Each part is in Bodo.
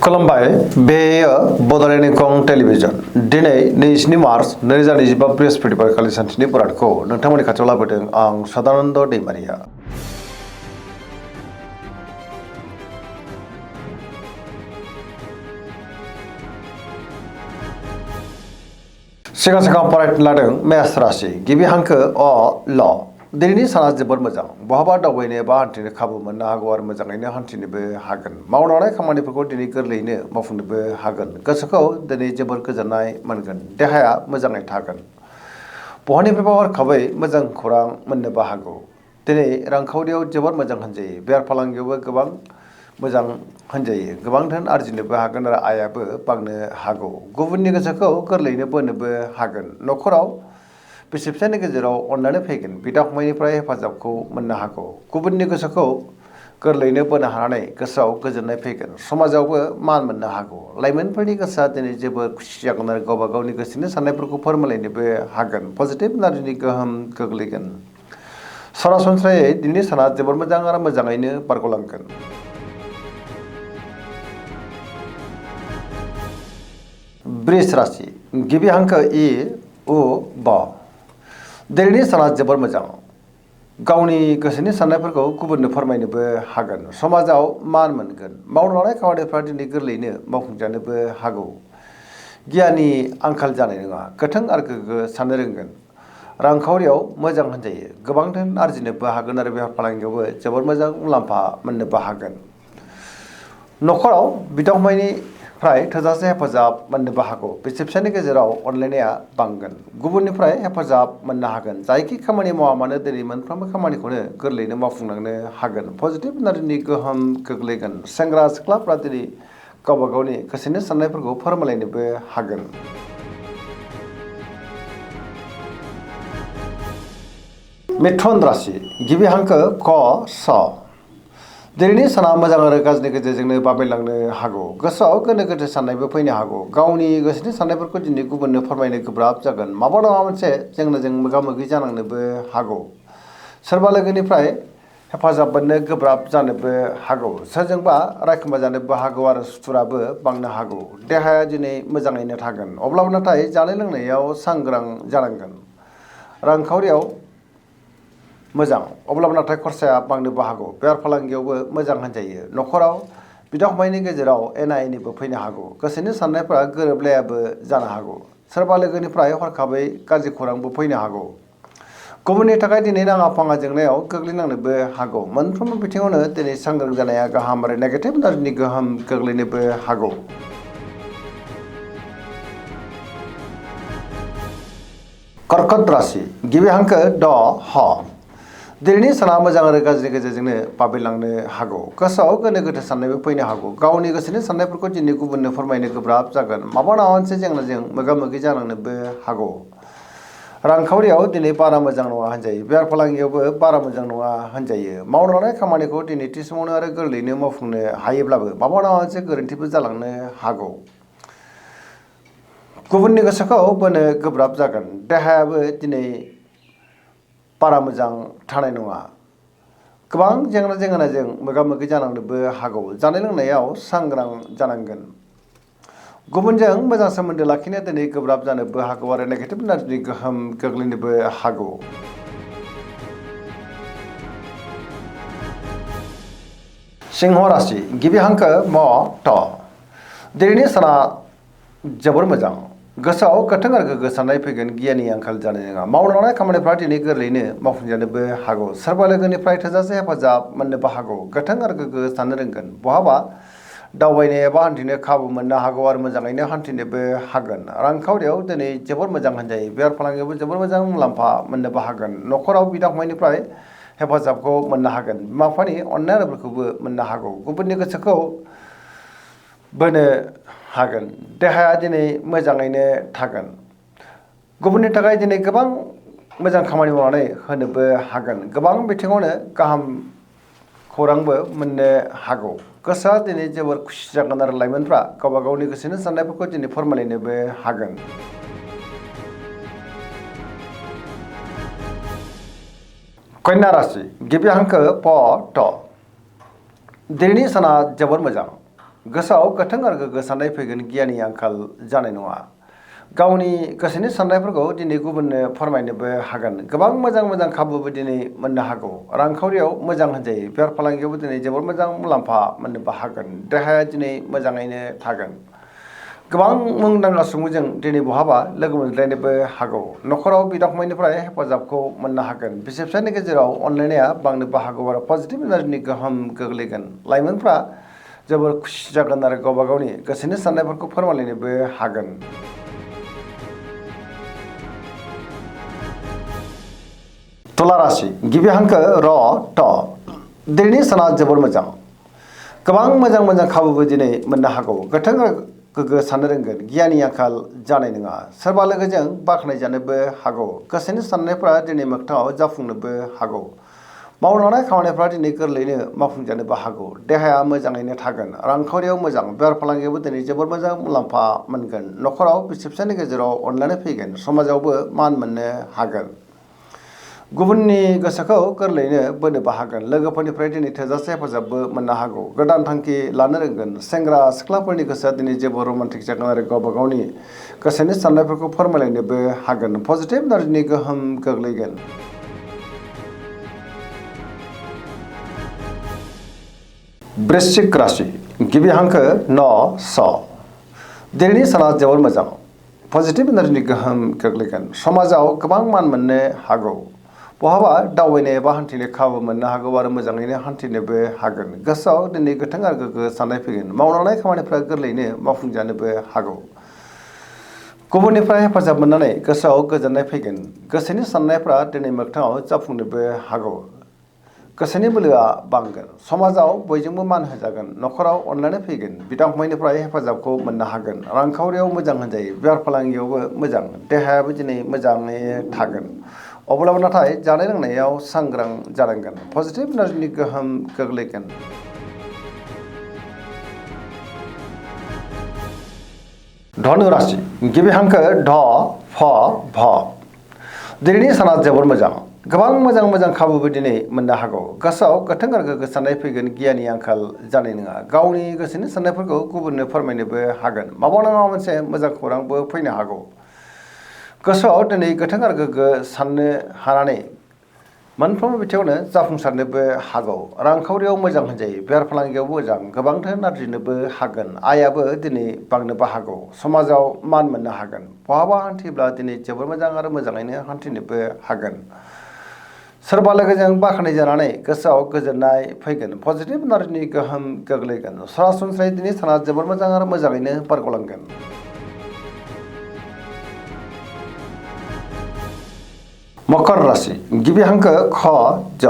खुलुमबाय बेयो बड'लेण्ड इंखं टेलिभिजन दिनै 22 मार्च 2025 बृहस्पतिबार खालि सानसेनि बरादखौ नोंथांमोननि खाथियाव लाबोदों आं सदानन्द दैमारिया। सिगां फरायनो लादों मेष राशि गिबि हांखो अ ल दिनैनि साना जोबोर मोजां बहाबा दावबायनो एबा हान्थिनो खाबु मोननो हागौ आरो मोजाङैनो हान्थिनोबो हागोन मावनो लानाय खामानिफोरखौ दिनै गोरलैयैनो मावफुंनोबो हागोन गोसोखौ दिनै जोबोर गोजोननाय मोनगोन देहाया मोजाङै थागोन बहानिफ्रायबा हरखाबै मोजां खौरां मोननोबो हागौ दिनै रांखावरियाव जोबोर मोजां होनजायो बेफार फालांगियावबो गोबां मोजां होनजायो गोबां धोन आरजिनोबो हागोन आरो आयाबो बांनो हागौ गुबुननि गोसोखौ गोरलैयैनो बोनोबो हागोन न'खराव बिसि फिसायनि गेजेराव अननानै फैगोन बिदा फंबायनिफ्राय हेफाजाबखौ मोननो हागौ गुबुननि गोसोखौ गोरलैयैनो बोनो हानानै गोसोआव गोजोननाय फैगोन समाजावबो मान मोननो हागौ लाइमोनफोरनि गोसोआ दिनै जोबोर खुसि जागोन आरो गावबा गावनि गोसोनि साननायफोरखौ फोरमायलायनोबो हागोन पजिटिभ एनार्जिनि गोहोम गोग्लैगोन सरासनस्रायै दिनैनि साना जोबोर मोजां आरो मोजाङैनो बारग'लांगोन। वृष राशि गिबि हांखो इ उ ब दिनैनि साना जोबोर मोजां गावनि गोसोनि साननायफोरखौ गुबुननो फोरमायनोबो हागोन समाजाव मान मोनगोन मावनो लानाय खामानिफ्रा दिनै गोरलैयैनो मावफुंजानोबो हागौ गियाननि आंखाल जानाय नङा गोथों आरो गोग्गो साननो रोंगोन रांखावरियाव मोजां होनजायो गोबां धोन आरजिनोबो हागोन आरो बेफार फालांगियावबो जोबोर मोजां मुलाम्फा मोननोबो हागोन न'खराव बिदा फंबायनिफ्राय थोजासे हेफाजाब मोननोबो हागौ बिसि फिसायनि गेजेराव अनलायनाया बांगोन गुबुननिफ्राय हेफाजाब मोननो हागोन जायखि खामानि मावा मानो दिनै मोनफ्रोमबो खामानिखौनो गोरलैयैनो मावफुंलांनो हागोन पजिटिभ एनार्जिनि गोहोम गोग्लैगोन सेंग्रा सिख्लाफ्रा दिनै गावबा गावनि गोसोनि साननायफोरखौ फोरमायलायनोबो हागोन। मिथुन राशि गिबि हांखो क स दिनैनि साना मोजां आरो गाज्रिनि गेजेरजोंनो बाबेलांनो हागौ गोसोआव गोनो गोथो साननायबो फैनो हागौ गावनि गोसोनि साननायफोरखौ दिनै गुबुननो फोरमायनो गोब्राब जागोन माबा नङा मोनसे जेंनाजों मोगा मोगि जानांनोबो हागौ सोरबा लोगोनिफ्राय हेफाजाब मोननो गोब्राब जानोबो हागौ सोरजोंबा रायखुमा जानोबो हागौ आरो सुथुराबो बांनो हागौ देहाया दिनै मोजाङैनो थागोन अब्लाबो नाथाय जानाय लोंनायाव सांग्रां जानांगोन रांखावरियाव मोजां अब्लाबो नाथाय खरसाया बांनोबो हागौ बेफार फालांगियावबो मोजां होनजायो न'खराव बिदा फंबायनि गेजेराव एना एनिबो फैनो हागौ गोसोनि साननायफ्रा गोरोबलायाबो जानो हागौ सोरबा लोगोनिफ्राय हरखाबै गाज्रि खौरांबो फैनो हागौ गुबुननि थाखाय दिनै नाङा फाङा जेंनायाव गोग्लैनांनोबो हागौ मोनफ्रोमबो बिथिङावनो दिनै सांग्रां जानाया गाहाम आरो नेगेटिभ एनार्जिनि गोहोम गोग्लैनोबो हागौ। कर्कट राशि गिबि हांखो ड ह दिनैनि साना मोजां आरो गाज्रिनि गेजेरजोंनो बाबेलांनो हागौ गोसोआव गोनो गोथो साननायबो फैनो हागौ गावनि गोसोनि साननायफोरखौ दिनै गुबुननो फोरमायनो गोब्राब जागोन माबा नङा मोनसे जेंनाजों मोगा मोगि जानांनोबो हागौ रांखावरियाव दिनै बारा मोजां नङा होनजायो बेफार फालांगियावबो बारा मोजां नङा होनजायो मावनो लानाय खामानिखौ दिनै थि समावनो आरो गोरलैयैनो मावफुंनो हायोब्लाबो माबा नङा मोनसे गोरोन्थिबो जालांनो हागौ गुबुननि गोसोखौ बोनो गोब्राब जागोन देहायाबो दिनै बारा मोजां थानाय नङा गोबां जेंनाजों मोगा मोगि जानांनोबो हागौ जानाय लोंनायाव सांग्रां जानांगोन गुबुनजों मोजां सोमोन्दो लाखिनाया दिनै गोब्राब जानोबो हागौ आरो नेगेटिभ एनार्जिनि गोहोम गोग्लैनोबो हागौ। सिंह राशि गिबि हांखो म ट दिनैनि साना जोबोर मोजां गोसोआव गोथों आरो गोग्गो साननाय फैगोन गियाननि आंखाल जानाय नङा मावनो लानाय खामानिफ्रा दिनै गोरलैयैनो मावफुंजानोबो हागौ सोरबा लोगोनिफ्राय थोजासे हेफाजाब मोननोबो हागौ गोथों आरो गोग्गो साननो रोंगोन बहाबा दावबायनो एबा हान्थिनो खाबु मोननो हागौ आरो मोजाङैनो हान्थिनोबो हागोन रांखावरियाव दिनै जोबोर मोजां होनजायो बेफार फालांगियावबो जोबोर मोजां मुलाम्फा मोननोबो हागोन न'खराव बिदा फंबायनिफ्राय हेफाजाबखौ मोननो हागोन बिमा बिफानि अननाय आरो बोरखौबो मोननो हागौ गुबुननि गोसोखौ बोनो हागोन देहाया दिनै मोजाङैनो थागोन गुबुननि थाखाय दिनै गोबां मोजां खामानि मावनानै होनोबो हागोन गोबां बिथिङावनो गाहाम खौरांबो मोननो हागौ गोसोआ दिनै जोबोर खुसि जागोन आरो लाइमोनफ्रा गावबा गावनि गोसोनि साननायफोरखौ दिनै फोरमायलायनोबो हागोन। कन्या राशि गिबि हांखो प ट दिनैनि साना जोबोर मोजां गोसोआव गोथों आरो गोग्गो साननाय फैगोन गियाननि आंखाल जानाय नङा गावनि गोसोनि साननायफोरखौ दिनै गुबुननो फोरमायनोबो हागोन गोबां मोजां मोजां खाबुबो दिनै मोननो हागौ रांखावरियाव मोजां होनजायो बेफार फालांगियावबो दिनै जोबोर मोजां मुलाम्फा मोननोबो हागोन देहाया दिनै मोजाङैनो थागोन गोबां मुंदांखा सुबुंजों दिनै बहाबा लोगो मोनज्लायनोबो हागौ न'खराव बिदा फंबायनिफ्राय हेफाजाबखौ मोननो हागोन बिसि फिसायनि गेजेराव अनलायनाया बांनोबो हागौ आरो पजिटिभ एनार्जिनि गोहोम गोग्लैगोन लाइमोनफ्रा जोबोर खुसि जागोन आरो गावबा गावनि गोसोनि साननायफोरखौ फोरमायलायनोबो हागोन तुला राशि गिबि हांखो र ट दिनैनि साना जोबोर मोजां गोबां मोजां मोजां खाबुबो दिनै मोननो हागौ गोथों गोग्गो साननो रोंगोन गियाननि आंखाल जानाय नङा सोरबा लोगोजों बाख्नायजानोबो हागौ गोसोनि साननायफ्रा दिनै मोगथाङाव जाफुंनोबो हागौ मावनो लानाय खामानिफ्रा दिनै गोरलैयैनो मावफुंजानोबो हागौ देहाया मोजाङैनो थागोन रांखावरियाव मोजां बेफार फालांगियावबो दिनै जोबोर मोजां मुलाम्फा मोनगोन न'खराव बिसि फिसायनि गेजेराव अनलायनाय फैगोन समाजावबो मान मोननो हागोन गुबुननि गोसोखौ गोरलैयैनो बोनोबो हागोन लोगोफोरनिफ्राय दिनै थोजासे हेफाजाबबो मोननो हागौ गोदान थांखि लानो रोंगोन सेंग्रा सिख्लाफोरनि गोसोआ दिनै जेबो रमान्टिक जागोन आरो गावबा गावनि गोसोनि साननायफोरखौ फोरमायलायनोबो हागोन पजिटिभ एनार्जिनि गोहोम गोग्लैगोन वृश्चिक राशि गिबि हांखो न स दिनैनि साना जोबोर मोजां पजिटिभ एनार्जिनि गोहोम गोग्लैगोन समाजाव गोबां मान मोननो हागौ बहाबा दावबायनाय एबा हान्थिनो खाबु मोननो हागौ आरो मोजाङैनो हान्थिनोबो हागोन गोसोआव दिनै गोथों आरो गोग्गो साननाय फैगोन मावलांनाय खामानिफ्रा गोरलैयैनो मावफुंजानोबो हागौ गुबुननिफ्राय हेफाजाब मोननानै गोसोआव गोजोननाय फैगोन गोसोनि साननायफ्रा दिनै मोगथाङाव जाफुंनोबो हागौ गोसोनि बोलोआ बांगोन समाजाव बयजोंबो मान होजागोन न'खराव अनलायनाय फैगोन बिदा फंबायनिफ्राय हेफाजाबखौ मोननो हागोन रांखावरियाव मोजां होनजायो बेफार फालांगियावबो मोजां देहायाबो दिनै मोजाङै थागोन अब्लाबो नाथाय जानाय लोंनायाव सांग्रां जानांगोन पजिटिभ एनार्जिनि गोहोम गोग्लैगोन धनु राशि गिबि हांखो ध फ भ दिनैनि साना जोबोर मोजां गोबां मोजां मोजां खाबुबो दिनै मोननो हागौ गोसोआव गोथों आरो गोग्गो साननाय फैगोन गियाननि आंखाल जानाय नङा गावनि गोसोनि साननायफोरखौ गुबुननो फोरमायनोबो हागोन माबा नङा मोनसे मोजां खौरांबो फैनो हागौ गोसोआव दिनै गोथों आरो गोग्गो साननो हानानै मोनफ्रोमबो बिथिङावनो जाफुंसारनोबो हागौ रांखावरियाव मोजां होनजायो बेफार फालांगियावबो मोजां गोबां धोन आरजिनोबो हागोन आयाबो दिनै बांनोबो हागौ समाजाव मान मोननो हागोन बहाबा हान्थिब्ला दिनै जोबोर मोजां आरो मोजाङैनो हान्थिनोबो हागोन सोरबा लोगोजों बाख्नायजानानै गोसोआव गोजोननाय फैगोन पजिटिभ एनार्जिनि गोहोम गोग्लैगोन सरासनस्रायै दिनै साना जोबोर मोजां आरो मोजाङैनो बारग'लांगोन मकर राशि गिबि हांखो ख ज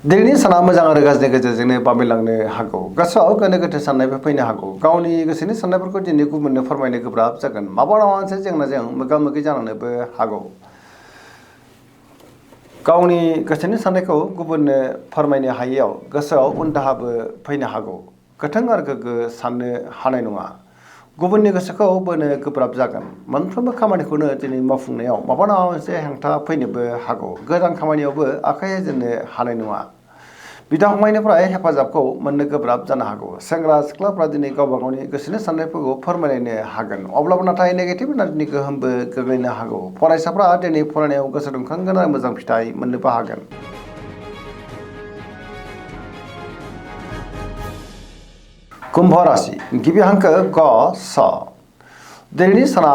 दिनैनि साना मोजां आरो गाज्रिनि गेजेरजोंनो बाबेनलांनो हागौ गोसोआव गोनो गोथो साननायबो फैनो हागौ गावनि गोसोनि साननायफोरखौ दिनै गुबुननो फोरमायनो गोब्राब जागोन माबा नङा मोनसे जेंनाजों मोगा मोगि जानांनोबो हागौ गावनि गोसोनि साननायखौ गुबुननो फोरमायनो हायैयाव गोसोआव उन दाहाबो फैनो हागौ गोथों आरो गोग्गो साननो हानाय नङा गुबुननि गोसोखौ बोनो गोब्राब जागोन मोनफ्रोमबो खामानिखौनो दिनै मावफुंनायाव माबा नङा मोनसे हेंथा फैनोबो हागौ गोदान खामानियावबो आखाइ होजेननो हानाय नङा बिदा फंबायनिफ्राय हेफाजाबखौ मोननो गोब्राब जानो हागौ सेंग्रा सिख्लाफ्रा दिनै गावबा गावनि गोसोनि साननायफोरखौ फोरमायलायनो हागोन अब्लाबो नाथाय नेगेटिभ एनार्जिनि गोहोमबो गोग्लैनो हागौ फरायसाफ्रा दिनै फरायनायाव गोसो दुंखांगोन आरो मोजां फिथाइ मोननोबो हागोन कुम्भ राशि गिबि हांखो ग स दिनैनि साना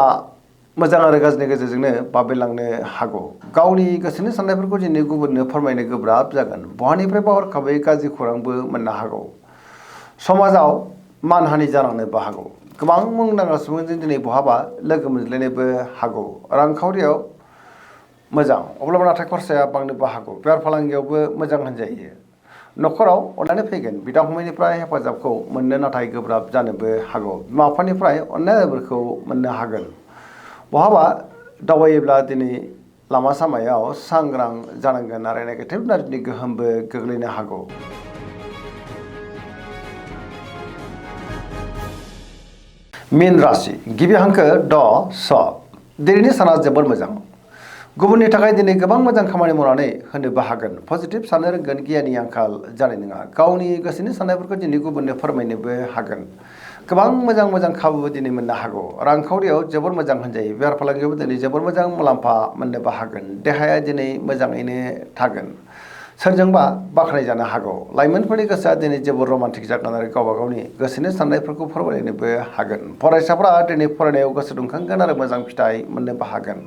मोजां आरो गाज्रिनि गेजेरजोंनो बाबेनलांनो हागौ गावनि गोसोनि साननायफोरखौ दिनै गुबुननो फोरमायनो गोब्राब जागोन बहानिफ्रायबा हरखाबै गाज्रि खौरांबो मोननो हागौ समाजाव मानहानि जानांनोबो हागौ गोबां मुंदांखा सुबुंजों दिनै बहाबा लोगो मोनज्लायनोबो हागौ रांखावरियाव मोजां अब्लाबो नाथाय खरसाया बांनोबो हागौ बेफार फालांगियावबो मोजां होनजायो न'खराव अननानै फैगोन बिदा फंबायनिफ्राय हेफाजाबखौ मोननो नाथाय गोब्राब जानोबो हागौ बिमा बिफानिफ्राय अननायफोरखौ मोननो हागोन बहाबा दावबायोब्ला दिनै लामा सामायाव सांग्रां जानांगोन आरो नेगेटिभ एनार्जिनि गोहोमबो गोग्लैनो हागौ मीन राशि गिबि हांखो ड स दिनैनि साना जोबोर मोजां गुबुननि थाखाय दिनै गोबां मोजां खामानि मावनानै होनोबो हागोन पजिटिभ साननो रोंगोन गियाननि आंखाल जानाय नङा गावनि गोसोनि साननायफोरखौ दिनै गुबुननो फोरमायनोबो हागोन गोबां मोजां मोजां खाबुबो दिनै मोननो हागौ रांखावरियाव जोबोर मोजां होनजायो बेफार फालांगियावबो दिनै जोबोर मोजां मुलाम्फा मोननोबो हागोन देहाया दिनै मोजाङैनो थागोन सोरजोंबा बाख्नाय जानो हागौ लाइमोनफोरनि गोसोआ दिनै जोबोर रमान्टिक जागोन आरो गावबा गावनि गोसोनि साननायफोरखौ फोरमायनोबो हागोन फरायसाफोरा दिनै फरायनायाव गोसो दुंखांगोन आरो मोजां फिथाइ मोननोबो हागोन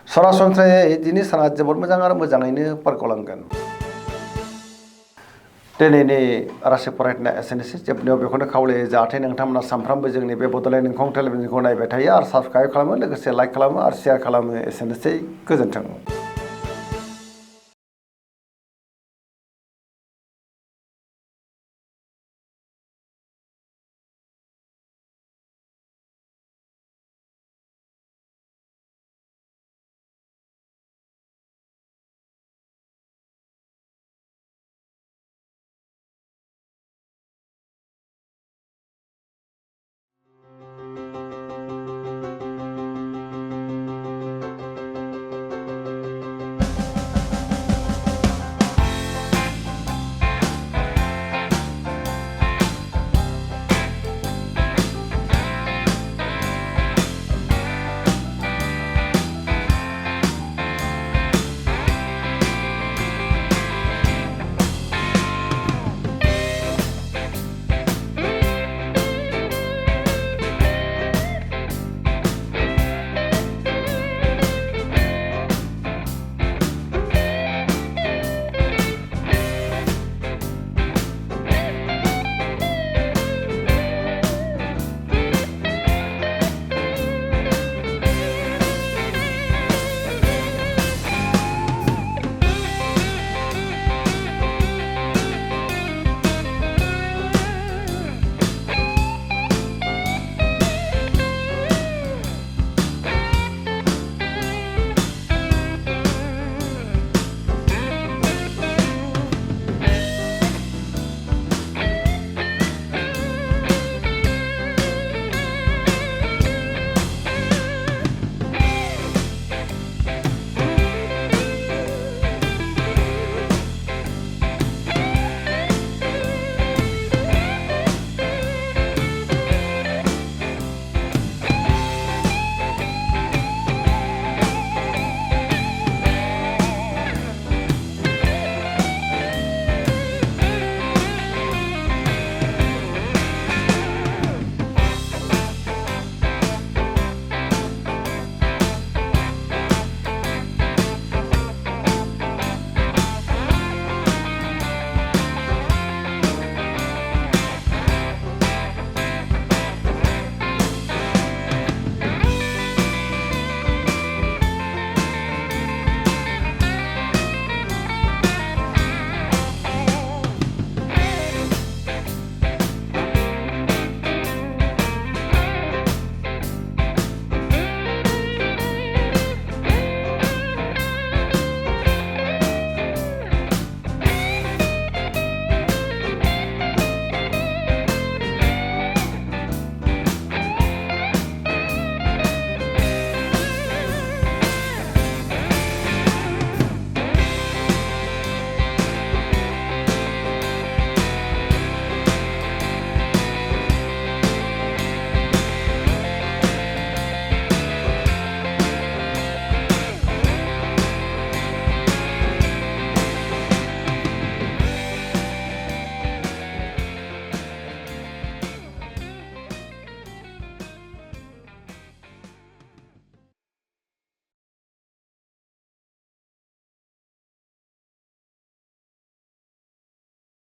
सरासनस्रायै दिनै साना जोबोर मोजां आरो मोजाङैनो बारग'लांगोन दिनैनि राशि फरायनाया एसेनोसै जोबनायाव बेखौनो खावलायो जाहाथे नोंथांमोना सानफ्रामबो जोंनि बे बड'लेण्ड इंखं टेलिभिजनखौ नायबाय थायो आरो साबस्क्राइब खालामो लोगोसे लाइक खालामो आरो शेयार खालामो एसेनोसै गोजोन्थों